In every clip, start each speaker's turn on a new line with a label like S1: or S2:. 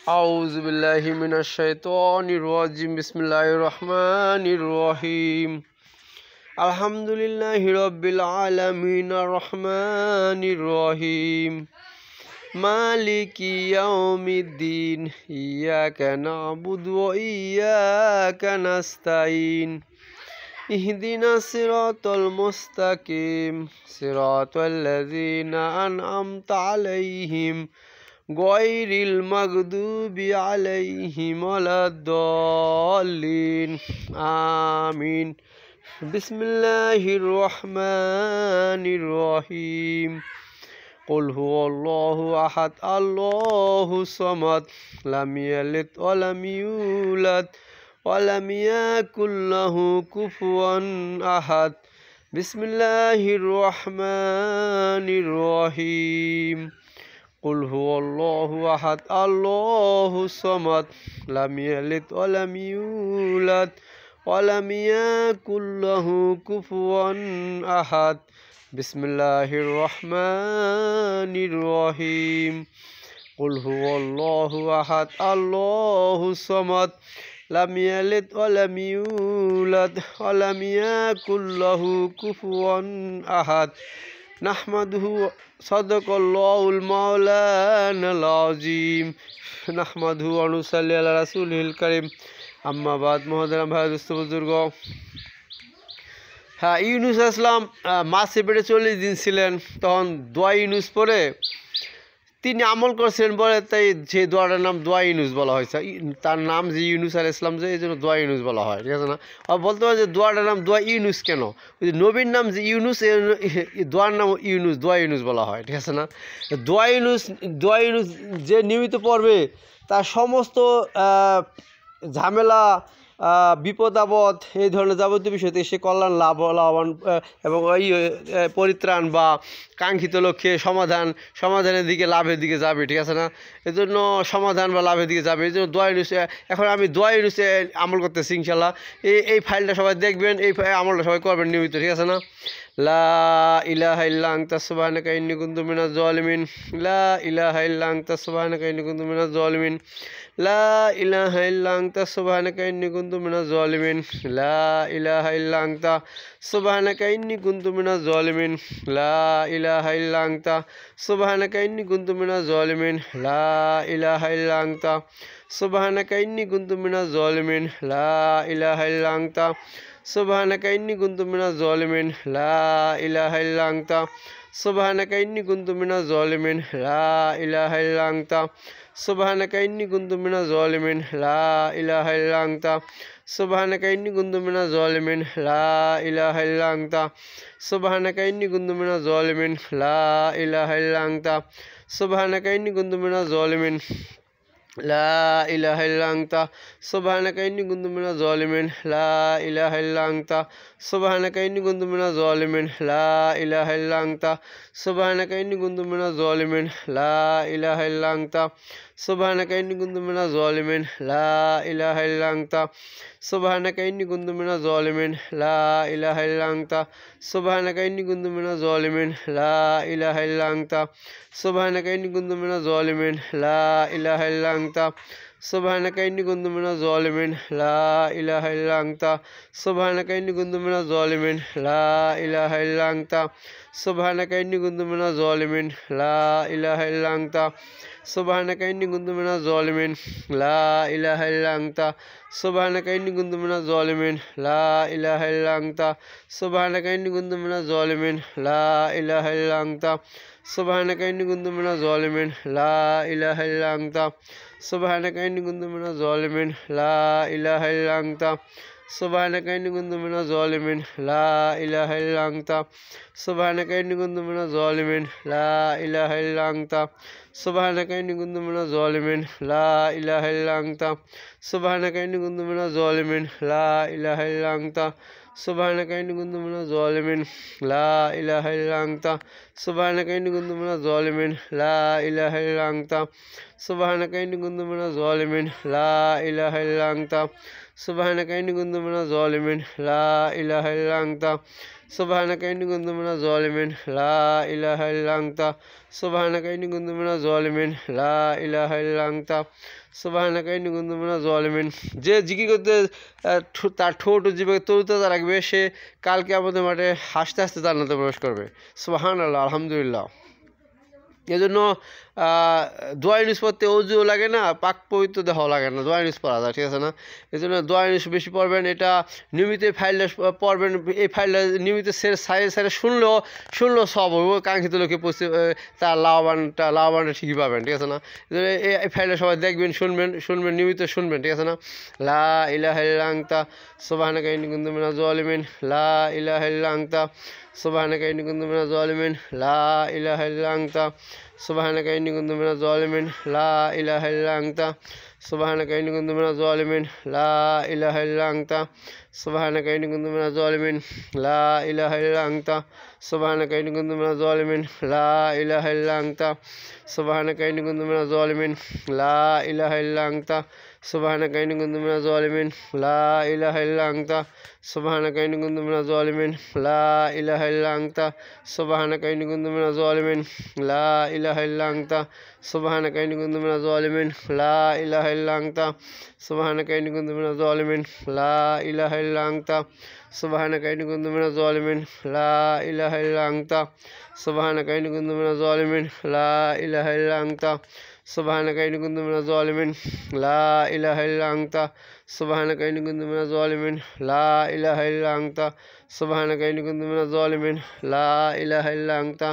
S1: أعوذ بالله من الشيطان الرجيم بسم الله الرحمن الرحيم الحمد لله رب العالمين الرحمن الرحيم مالك يوم الدين إياك نعبد وإياك نستعين اهدنا الصراط المستقيم صراط الذين أنعمت عليهم غير المغضوب عليهم ولا الضالين آمين بسم الله الرحمن الرحيم قل هو الله أحد الله الصمد لم يلد ولم يولد ولم يكن له كفوا أحد بسم الله الرحمن الرحيم قل هو الله أحد الله الصمد لم يلد ولم يولد ولم يكن له كفوا أحد بسم الله الرحمن الرحيم قل هو الله أحد الله الصمد لم يلد ولم يولد ولم يكن له كفوا أحد نحمده صدق الله المولانا العظيم نحمده ونصلي على رسوله الكريم أما بعد محترم ভাই দোস্ত বুজুর্গ হ্যাঁ ইউনুস আসলাম মাসে পেটে 40 দিন ছিলেন তখন দোয়া ইউনুস পড়ে তিনি আমল করছিলেন বলে তাই যে দোয়াটার নাম দোয়া ইউনুস বলা হয়েছে তার নাম যে ইউনুস আলাইহিস সালাম যে এই জন্য দোয়া ইউনুস বলা হয় ঠিক আছে না আর বলতে পারে যে দোয়াটার নাম দোয়া ইউনুস কেন ওই যে নবীর নাম যে ইউনুস দোয়ার নাম ইউনুস দোয়া ইউনুস বলা হয় ঠিক আছে না দোয়া ইউনুস যে নিয়মিত পড়বে তার সমস্ত ঝামেলা বিপদ আপদ এই ধরনের যাবতীয় বিষয়তে সে কল্যাণ লাভবান এবং ওই পরিত্রাণ বা কাঙ্ক্ষিত লক্ষ্যে সমাধানের দিকে লাভের দিকে যাবে ঠিক আছে না এজন্য সমাধান বা লাভের দিকে যাবে এই জন্য দোয়া ইউনুসে এখন আমি দোয়া ইউনুসে আমল করতেছি ইনশাল্লাহ এই ফাইলটা সবাই দেখবেন এই আমলটা সবাই করবেন নিয়মিত ঠিক আছে না লা ইলাহা ইল্লা আনতা সুবহানাকা ইন্নী কুনতু মিনাজ জালিমিন লা ইলাহা ইল্লা আনতা সুবহানাকা ইন্নী কুনতু মিনাজ জালিমিন লা ইলাহা ইল্লা আনতা সুবহানাকা ইন্নী কুনতু মিনাজ জালিমিন লা ইলাহা ইল্লা আনতা সুবহানাকা ইন্নী কুনতু মিনাজ জালিমিন লা ইলাহা ইল্লা আনতা সুবহানাকা ইন্নী কুনতু মিনাজ জালিমিন লা ইলাহা ইল্লা আনতা সুবহানাকা ইন্নী কুনতু মিনাজ জালিমিন লা ইলাহা ইল্লা আনতা সুবহানাকা ইন্নী কুনতু মিনাজ জালিমিন লা ইলাহা ইল্লা আনতা সুবহানাকা ইন্নী কুনতু মিনাজ জালিমিন লা ইলাহা ইল্লা আনতা সুবহানাকা ইন্নী কুনতু মিনাজ জালিমিন লা ইলাহা ইল্লা আনতা সুবহানাকা ইন্নী কুনতু মিনাজ জালিমিন লা ইলাহা ইল্লা আনতা সুবহানাকা ইন্নী কুনতু মিনাজ জালিমিন লা ইলাহা ইল্লা আনতা সুবহানাকা ইন্নী কুনতু মিনাজ জালিমিন লা ইলাহা ইল্লা আনতা সুবহানাকা ইন্নী কুনতু মিনাজ জালিমিন লা ইলাহা ইল্লা আনতা সুবহানাকা ইন্নী কুনতু মিনাজ জালিমিন লা ইলাহা ইল্লা আনতা সুবহানাকা ইন্নী কুনতু মিনাজ জালিমিন লা ইলাহা ইল্লা আনতা সুবহানাকা ইন্নী কুনতু মিনাজ জালিমিন লা ইলাহা ইল্লা আনতা সুবহানাকা ইন্নী কুনতু মিনাজ জালিমিন লা ইলাহা ইল্লা আনতা সুবহানাকা ইন্নী কুনতু মিনাজ জালিমিন লা ইলাহা ইল্লা আনতা সুবহানাকা ইন্নী কুনতু মিনাজ জালিমিন লা ইলাহা ইল্লা আনতা সুবহানাকা ইন্নী কুনতু মিনাজ জালিমিন লা ইলাহা ইল্লা আনতা সুবহানাকা ইন্নী কুনতু মিনাজ জালিমিন লা ইলাহা ইল্লা আনতা সুবহানাকা ইন্নী কুনতু মিনাজ জালিমিন লা ইলাহা ইল্লা আনতা সুবহানাকা ইন্নী কুনতু মিনাজ জালিমিন লা ইলাহা ইল্লা আনতা সুবহানাকা ইন্নী কুনতু মিনাজ জালিমিন লা ইলাহা ইল্লা আনতা সুবহানাকা ইন্নী কুনতু মিনাজ জালিমিন লা ইলাহা ইল্লা আনতা সুবহানাকা ইন্নী কুনতু মিনাজ জালিমিন লা ইলাহা ইল্লা আনতা সুবহানাকা ইন্নী কুনতু মিনাজ জালিমিন লা ইলাহা ইল্লা আনতা সুবহানাকা ইন্নী কুনতু মিনাজ জালিমিন লা ইলাহা ইল্লা আনতা সুবহানাকা ইন্নী কুনতু মিনাজ জালিমিন লা ইলাহা ইল্লা আনতা সুবহানাকা ইন্নী কুনতু মিনাজ জালিমিন লা ইলাহা ইল্লা আনতা সুবহানাকা ইন্নী কুনতু মিনাজ জালিমিন লা ইলাহা ইল্লা আনতা সুবহানাকা ইন্নী কুনতু মিনাজ জালিমিন লা ইলাহা ইল্লা আনতা সুবহানাকা ইন্নী কুনতু মিনাজ জালিমিন লা ইলাহা ইল্লা আনতা সুবহানাকা ইন্নী কুনতু মিনাজ জালিমিন লা ইলাহা ইল্লা আনতা সুবহানাকা ইন্নী কুনতু মিনাজ জালিমিন লা ইলাহা ইল্লা আনতা সুবহানাকা ইন্নী কুনতু মিনাজ জালিমিন লা ইলাহা ইল্লা আনতা সুবহানাকা ইন্নী কুনতু মিনাজ জালিমিন লা ইলাহা ইল্লা আনতা সুবহানাকা ইন্নী কুনতু মিনাজ জালিমিন। যে জিকির করতে তার ঠোঁট ও জিহ্বা তরুতাজা রাখবে সে কালকে আমাদের মাঠে হাসতে হাসতে জান্নাতে প্রবেশ করবে। সুবহানাল্লাহ, আলহামদুলিল্লাহ। এজন্য দোয়া ইউনুস পড়তে অজুও লাগে না, পাক পবিত্র দেওয়া লাগে না, দোয়া ইউনুস পড়া যায়, ঠিক আছে না? এই জন্য দোয়া ইউনুস বেশি পড়বেন। এটা নিয়মিত ফাইলটা পড়বেন, এই ফাইলটা নিয়মিত সাইডে শুনলেও সব হবে, কাঙ্ক্ষিত লোকে তার লাভবানটা ঠিকই পাবেন, ঠিক আছে না? এই ফাইলটা সবাই দেখবেন, শুনবেন নিয়মিত শুনবেন, ঠিক আছে না? লা ইলাহা ইল্লা আনতা সুবহানাকা ইন্নী কুনতু মিনাজ জালিমিন লা ইলাহা ইল্লা আনতা সুবহানাকা ইন্নী কুনতু মিনাজ জালিমিন লা ইলাহা ইল্লা আনতা সুবহানাকা ইন্নী কুনতু মিনাজ জালিমিন লা ইলাহা ইল্লা আনতা সুবহানাকা ইন্নী কুনতু মিনাজ জালিমিন লা ইলাহা ইল্লা আনতা সুবহানাকা ইন্নী কুনতু মিনাজ জালিমিন লা ইলাহা ইল্লা আনতা সুবহানাকা ইন্নী কুনতু মিনাজ জালিমিন লা ইলাহা ইল্লা আনতা সুবহানাকা ইন্নী কুনতু মিনাজ জালিমিন লা ইলাহা ইল্লা আনতা সুবহানাকা ইন্নী কুনতু মিনাজ জালিমিন লা ইলাহা ইল্লা আনতা সুবহানাকা ইন্নী কুনতু মিনাজ জালিমিন লা ইলাহা ইল্লা আনতা সুবহানাকা ইন্নী কুনতু মিনাজ জালিমিন লা ইলাহা ইল্লা আনতা সুবহানাকা ইন্নী কুনতু মিনাজ জালিমিন লা ইলাহা ইল্লা আনতা সুবহানাকা ইন্নী কুনতু মিনাজ জালিমিন লা ইলাহা ইল্লা আনতা সুবহানাকা ইন্নী কুনতু মিনাজ জালিমিন লা ইলাহা ইল্লা আনতা সুবহানাকা ইন্নী কুনতু মিনাজ জালিমিন লা ইলাহা ইল্লা আনতা সুবহানাকা ইন্নী কুনতু মিনাজ জালিমিন লা ইলাহা ইল্লা আনতা সুবহানাকা ইন্নী কুনতু মিনাজ জালিমিন লা ইলাহা ইল্লা আনতা সুবহানাকা ইন্নী কুনতু মিনাজ জালিমিন লা ইলাহা ইল্লা আনতা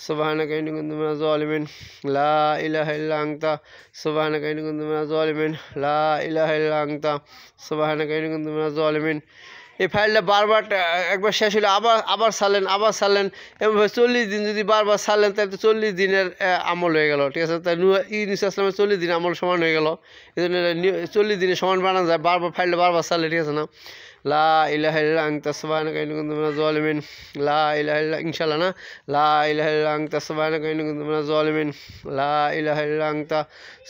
S1: সুবহানাকা ইন্নী কুনতু মিনাজ জালিমিন লা ইলাহা ইল্লা আনতা সুবহানাকা ইন্নী কুনতু মিনাজ জালিমিন লা ইলাহা ইল্লা আনতা সুবহানাকা ইন্নী কুনতু মিনাজ জালিমিন। এই ফাইলটা বারবার একবার শেষ হলে আবার সারলেন এমনভাবে 40 দিন যদি বারবার সারলেন তাহলে তো 40 দিনের আমল হয়ে গেল, ঠিক আছে? তাই ইউনুস আসলামের 40 দিন আমল সমান হয়ে গেল। এই জন্য 40 দিনে সমান বানানো যায় ফাইলটা বারবার সারলে, ঠিক আছে না? লা ইলাহা ইল্লা আনতা সুবহানাকা ইন্নী কুনতু মিনাজ জালিমিন লা ইলাহা ইল্লা ইনশাআল্লাহ না লা ইলাহা ইল্লা আনতা সুবহানাকা ইন্নী কুনতু মিনাজ জালিমিন লা ইলাহা ইল্লা আনতা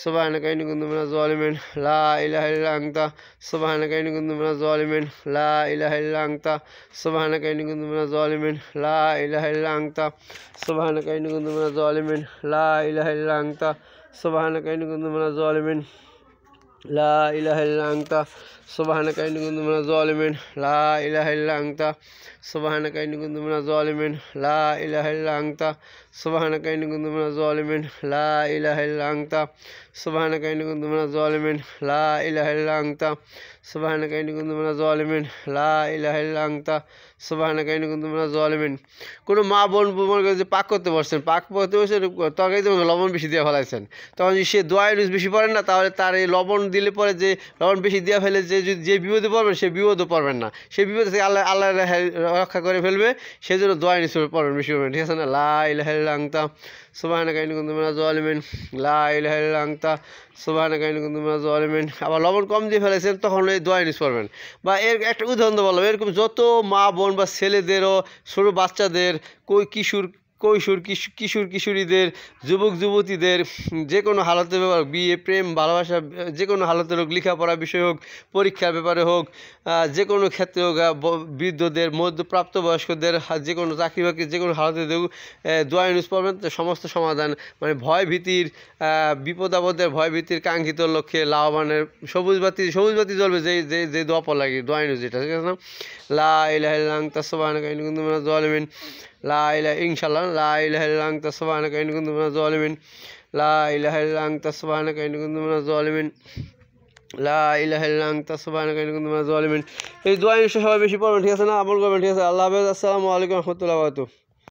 S1: সুবহানাকা ইন্নী কুনতু মিনাজ জালিমিন লা ইলাহা ইল্লা আনতা সুবহানাকা ইন্নী কুনতু মিনাজ জালিমিন লা ইলাহা ইল্লা আনতা সুবহানাকা ইন্নী কুনতু মিনাজ জালিমিন লা ইলাহা ইল্লা আনতা সুবহানাকা ইন্নী কুনতু মিনাজ জালিমিন লা ইলাহা ইল্লা আনতা সুবহানাকা ইন্নী কুনতু মিনাজ জালিমিন লা ইলাহা ইল্লা আনতা সুবহানাকা ইন্নী কুনতু মিনাজ জালিমিন লা ইলাহা ইল্লা আনতা সুবহানাকা ইন্নী কুনতু মিনাজ জালিমিন লা ইলাহা ইল্লা আনতা সুবহানাকা ইন্নী কুনতু মিনাজ জালিমিন লা ইলাহা ইল্লা আনতা সুবহানাকা ইন্নী কুনতু মিনাজ জালিমিন লা ইলাহা ইল্লা আনতা সুবহানাকা ইন্নী কুনতু মিনাজ জালিমিন লা ইলাহা ইল্লা আনতা সুবহানাকা ইন্নী কুনতু মিনাজ জালিমিন। কোনো মা বোন মনে করে যে পাক করতে বসছেন তরকারিতে লবণ বেশি দিয়ে ফেলাইছেন, তখন যদি সে দোয়া ইউনুস বেশি পড়েন না তাহলে তার এই লবণ দিলে পরে যে লবণ বেশি দেওয়া ফেলে যে বিপদে পড়বেন সে বিপদও পড়বেন না, সে বিপদ থেকে আল্লাহ রক্ষা করে ফেলবে। সেই জন্য দোয়া ইউনুস পড়বেন বেশি পড়বেন, ঠিক আছে না? লা ইলাহা ইল্লা আনতা সুবহানাকা ইন্নী কুনতু মিনাজ জালিমিন লা ইলাহা ইল্লা আনতা সুবহানাকা ইন্নী কুনতু মিনাজ জালিমিন। আবার লবণ কম দিয়ে ফেলেছেন তখন এই দোয়া ইউনুস পড়বেন। বা এর একটা উদাহরণ বললাম, এরকম যত মা বোন বা ছেলেদেরও ছোটো বাচ্চাদের কিশোরীদের যুবক যুবতীদের যে কোনো হালতের ব্যাপার, বিয়ে প্রেম ভালোবাসা যে কোনো হালতের হোক, লেখাপড়া বিষয় হোক, পরীক্ষার ব্যাপারে হোক, যে কোনো ক্ষেত্রে হোক, বৃদ্ধদের মধ্যপ্রাপ্তবয়স্কদের যে কোনো চাকরি বাকরি যে কোনো হালতে হোক দোয়া ইউনুস পড়বেন, সমস্ত সমাধান মানে ভয় ভীতির বিপদ আপদের ভয় ভীতির কাঙ্ক্ষিত লক্ষ্যে লাভবানের সবুজ বাতি জ্বলবে যে দোয়া পড়া লাগে দোয়া ইউনুস, যেটা ঠিক আছে না? লা ইলাহা ইল্লা আনতা সুবহানাকা ইন্নী কুনতু মিনাজ জালিমিন লা ইলাহা ইনশাআল্লাহ লা ইলাহা ইল্লা আনতা সুবহানাকা ইন্নী কুনতু মিনাজ জালিমিন লা ইলাহা ইল্লা আনতা সুবহানাকা ইন্নী কুনতু মিনাজ জালিমিন লা ইলাহা ইল্লা আনতা সুবহানাকা ইন্নী কুনতু মিনাজ জালিমিন। এই দোয়া ইনশাআল্লাহ সবাই বেশি পড়বেন, ঠিক আছে না? আমল করবেন, ঠিক আছে? আল্লাহ হাফেজ। আসসালামু আলাইকুম ওয়া রাহমাতুল্লাহি ওয়া বারাকাতুহু।